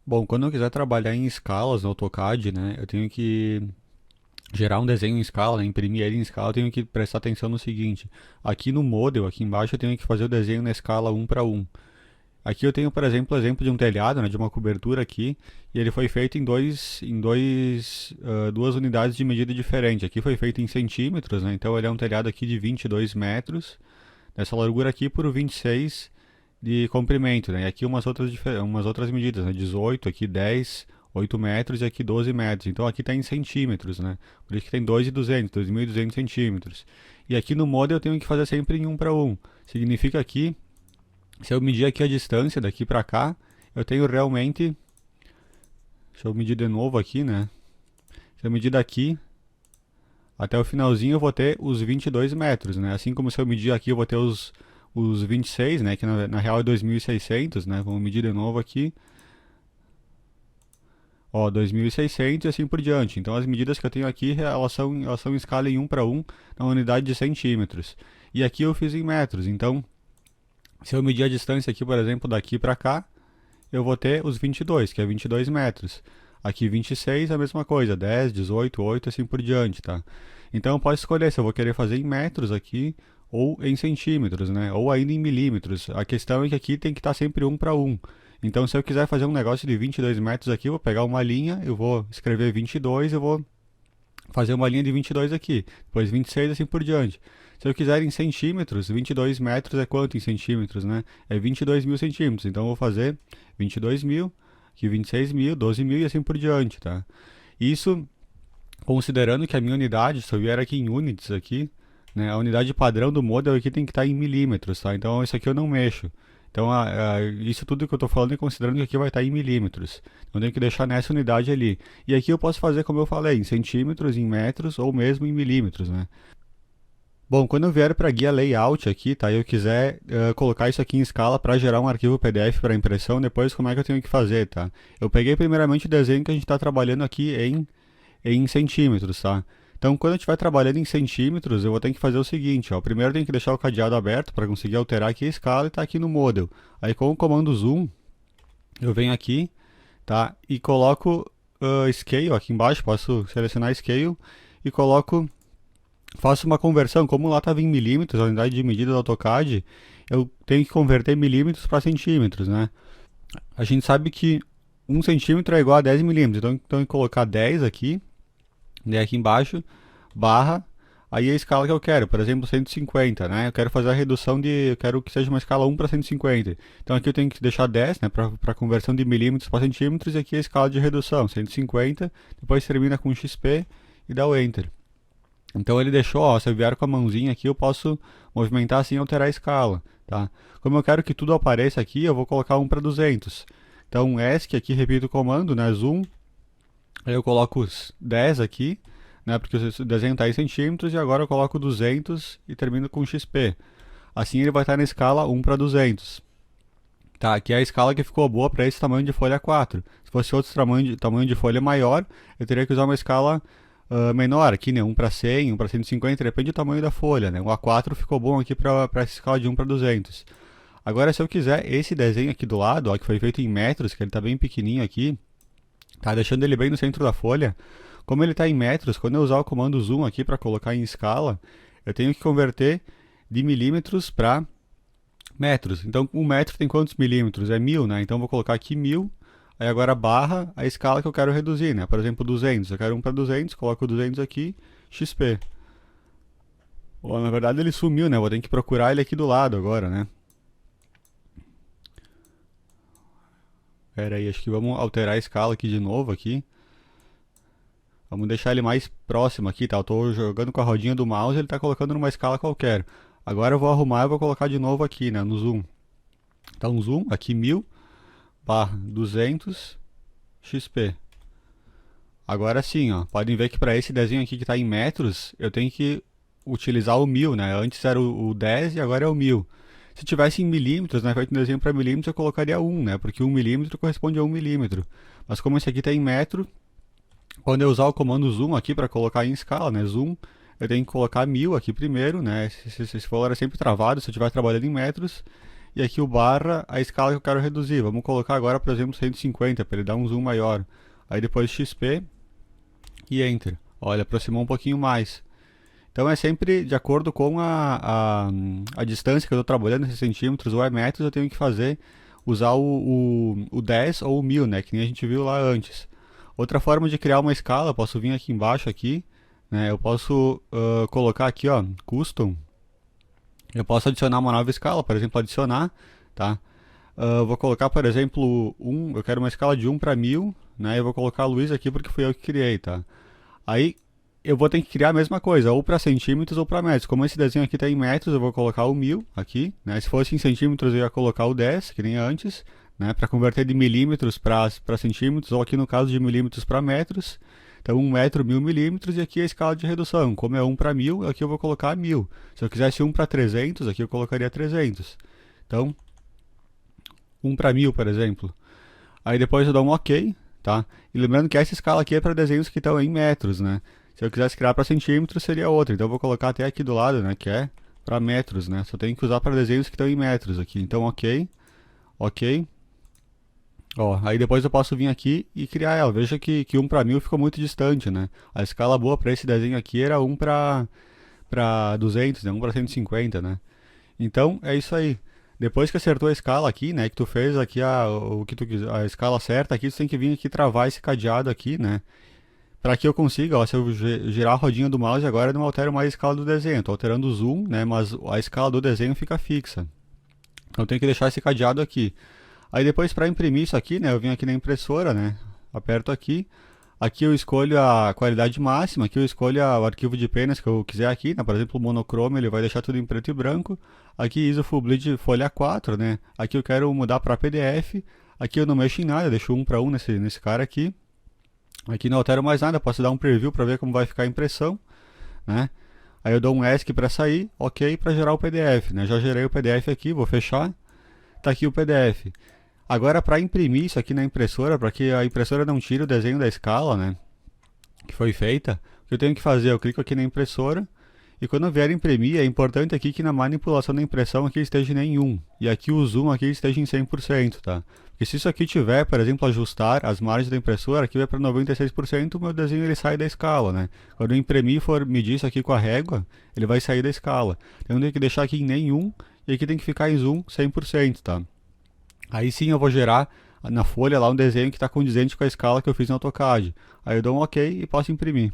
Bom, quando eu quiser trabalhar em escalas no AutoCAD, né, eu tenho que gerar um desenho em escala, né, imprimir ele em escala, eu tenho que prestar atenção no seguinte. Aqui no Model, aqui embaixo, eu tenho que fazer o desenho na escala 1:1. Aqui eu tenho, por exemplo, o exemplo de um telhado, né, de uma cobertura aqui, e ele foi feito duas unidades de medida diferente. Aqui foi feito em centímetros, né, então ele é um telhado aqui de 22 metros, nessa largura aqui por 26 de comprimento, né? E aqui umas outras medidas, né? 18, aqui 10, 8 metros e aqui 12 metros. Então aqui está em centímetros, né? Por isso que tem 2.200, 2.200 centímetros. E aqui no model eu tenho que fazer sempre em 1:1. Significa que, se eu medir aqui a distância daqui para cá, eu tenho realmente... Deixa eu medir de novo aqui, né? Se eu medir daqui até o finalzinho, eu vou ter os 22 metros, né? Assim como se eu medir aqui, eu vou ter os 26, né? Que na real é 2.600, né? Vamos medir de novo aqui. Ó, 2.600 e assim por diante. Então as medidas que eu tenho aqui, elas são em escala em 1:1, na unidade de centímetros. E aqui eu fiz em metros. Então, se eu medir a distância aqui, por exemplo, daqui para cá, eu vou ter os 22, que é 22 metros. Aqui 26, a mesma coisa, 10, 18, 8, assim por diante, tá? Então eu posso escolher se eu vou querer fazer em metros aqui ou em centímetros, né? Ou ainda em milímetros. A questão é que aqui tem que estar sempre 1:1. Então se eu quiser fazer um negócio de 22 metros aqui, eu vou pegar uma linha, eu vou escrever 22, eu vou fazer uma linha de 22 aqui, depois 26 assim por diante. Se eu quiser em centímetros, 22 metros é quanto em centímetros, né? É 22.000 centímetros. Então eu vou fazer 22.000, aqui 26.000, 12.000 e assim por diante, tá? Isso considerando que a minha unidade, se eu vier aqui em units aqui, né, a unidade padrão do model aqui tem que estar em milímetros, tá? Então isso aqui eu não mexo. Então isso tudo que eu estou falando é considerando que aqui vai estar em milímetros. Então eu tenho que deixar nessa unidade ali. E aqui eu posso fazer como eu falei, em centímetros, em metros ou mesmo em milímetros, né? Bom, quando eu vier para a guia layout aqui, tá? E eu quiser colocar isso aqui em escala para gerar um arquivo PDF para impressão, depois como é que eu tenho que fazer, tá? Eu peguei primeiramente o desenho que a gente está trabalhando aqui em centímetros, tá? Então, quando eu estiver trabalhando em centímetros, eu vou ter que fazer o seguinte, ó. Primeiro eu tenho que deixar o cadeado aberto para conseguir alterar aqui a escala e tá aqui no model. Aí com o comando zoom, eu venho aqui, tá? E coloco scale aqui embaixo, posso selecionar scale e faço uma conversão, como lá estava em milímetros, a unidade de medida do AutoCAD, eu tenho que converter milímetros para centímetros, né? A gente sabe que 1 centímetro é igual a 10 milímetros, então eu tenho que colocar 10 aqui, daí aqui embaixo, barra, aí a escala que eu quero, por exemplo, 150, né? Eu quero fazer a redução eu quero que seja uma escala 1 para 150. Então aqui eu tenho que deixar 10, né, para conversão de milímetros para centímetros, e aqui a escala de redução, 150, depois termina com XP e dá o Enter. Então ele deixou, ó, se eu vier com a mãozinha aqui, eu posso movimentar assim e alterar a escala, tá? Como eu quero que tudo apareça aqui, eu vou colocar 1 para 200. Então ESC aqui, repito o comando, né, zoom, aí eu coloco os 10 aqui, né, porque o desenho está em centímetros, e agora eu coloco 200 e termino com XP. Assim ele vai estar na escala 1 para 200. Tá, aqui é a escala que ficou boa para esse tamanho de folha 4. Se fosse outro tamanho de folha maior, eu teria que usar uma escala menor aqui, né? 1 para 100, 1 para 150, depende do tamanho da folha, né? O A4 ficou bom aqui para essa escala de 1 para 200. Agora, se eu quiser esse desenho aqui do lado, ó, que foi feito em metros, que ele está bem pequenininho aqui, tá deixando ele bem no centro da folha. Como ele está em metros, quando eu usar o comando zoom aqui para colocar em escala, eu tenho que converter de milímetros para metros. Então, 1 metro tem quantos milímetros? É 1000, né? Então, eu vou colocar aqui 1000. Aí agora barra a escala que eu quero reduzir, né? Por exemplo, 200. Eu quero 1 para 200, coloco 200 aqui, XP. Bom, na verdade ele sumiu, né? Vou ter que procurar ele aqui do lado agora, né? Pera aí, acho que vamos alterar a escala aqui de novo aqui. Vamos deixar ele mais próximo aqui, tá? Eu tô jogando com a rodinha do mouse e ele tá colocando numa escala qualquer. Agora eu vou arrumar e vou colocar de novo aqui, né? No zoom. Então zoom, aqui 1000, barra 200, XP. Agora sim, ó, podem ver que para esse desenho aqui que está em metros, eu tenho que utilizar o 1000, né? Antes era o 10 e agora é o 1000. Se tivesse em milímetros, né, feito um desenho para milímetros, eu colocaria 1, né? Porque 1 milímetro corresponde a 1 milímetro. Mas como esse aqui está em metro, quando eu usar o comando zoom aqui para colocar em escala, né? Zoom, eu tenho que colocar 1000 aqui primeiro, né? Esse valor é sempre travado se eu estiver trabalhando em metros. e aqui o barra, a escala que eu quero reduzir. Vamos colocar agora, por exemplo, 150, para ele dar um zoom maior. Aí depois XP e Enter. Olha, aproximou um pouquinho mais. Então é sempre de acordo com a distância que eu estou trabalhando, esses centímetros ou é metros, eu tenho que usar o 10 ou o 1000, né, que nem a gente viu lá antes. Outra forma de criar uma escala, eu posso vir aqui embaixo, aqui, né, eu posso colocar aqui, ó, Custom. Eu posso adicionar uma nova escala, por exemplo, adicionar, tá? Vou colocar, por exemplo, eu quero uma escala de 1 para 1000, né, eu vou colocar Luiz aqui porque fui eu que criei, tá? Aí eu vou ter que criar a mesma coisa, ou para centímetros ou para metros. Como esse desenho aqui está em metros, eu vou colocar o 1000 aqui, né? Se fosse em centímetros, eu ia colocar o 10, que nem antes, né? Para converter de milímetros para centímetros, ou aqui no caso de milímetros para metros. Então 1 metro, 1000 milímetros, e aqui a escala de redução. Como é 1 para 1000, aqui eu vou colocar 1000. Se eu quisesse 1 para 300, aqui eu colocaria 300. Então, 1 para 1000, por exemplo. Aí depois eu dou um OK, tá? E lembrando que essa escala aqui é para desenhos que estão em metros, né? Se eu quisesse criar para centímetros, seria outra. Então eu vou colocar até aqui do lado, né? Que é para metros, né? Só tenho que usar para desenhos que estão em metros aqui. Então, OK. OK. Ó, aí depois eu posso vir aqui e criar ela. Veja que 1 para 1000 ficou muito distante, né? A escala boa para esse desenho aqui era 1 para 200, né? 1 para 150, né? Então, é isso aí. Depois que acertou a escala aqui, né? Que tu fez aqui a escala certa aqui, tu tem que vir aqui travar esse cadeado aqui, né? Para que eu consiga, ó, se eu girar a rodinha do mouse agora, eu não altero mais a escala do desenho. Estou alterando o zoom, né, mas a escala do desenho fica fixa. Então eu tenho que deixar esse cadeado aqui. Aí depois para imprimir isso aqui, né, eu venho aqui na impressora, né, aperto aqui. Aqui eu escolho a qualidade máxima, aqui eu escolho o arquivo de penas que eu quiser aqui, né, por exemplo o monochrome, ele vai deixar tudo em preto e branco. Aqui ISO Full Bleed folha 4, né, aqui eu quero mudar para PDF. Aqui eu não mexo em nada, eu deixo 1 para 1 nesse cara aqui. Aqui não altero mais nada, posso dar um preview para ver como vai ficar a impressão, né? Aí eu dou um ESC para sair, OK, para gerar o PDF, né? Já gerei o PDF aqui, vou fechar. Tá aqui o PDF. Agora para imprimir isso aqui na impressora, para que a impressora não tire o desenho da escala, né, que foi feita, o que eu tenho que fazer? Eu clico aqui na impressora e quando eu vier imprimir, é importante aqui que na manipulação da impressão aqui esteja em 1 e aqui o zoom aqui esteja em 100%, tá? Porque se isso aqui tiver, por exemplo, ajustar as margens da impressora, aqui vai para 96%, o meu desenho ele sai da escala, né? Quando eu imprimir e for medir isso aqui com a régua, ele vai sair da escala. Então eu tenho que deixar aqui em nenhum e aqui tem que ficar em zoom 100%, tá? Aí sim eu vou gerar na folha lá um desenho que está condizente com a escala que eu fiz no AutoCAD. Aí eu dou um OK e posso imprimir.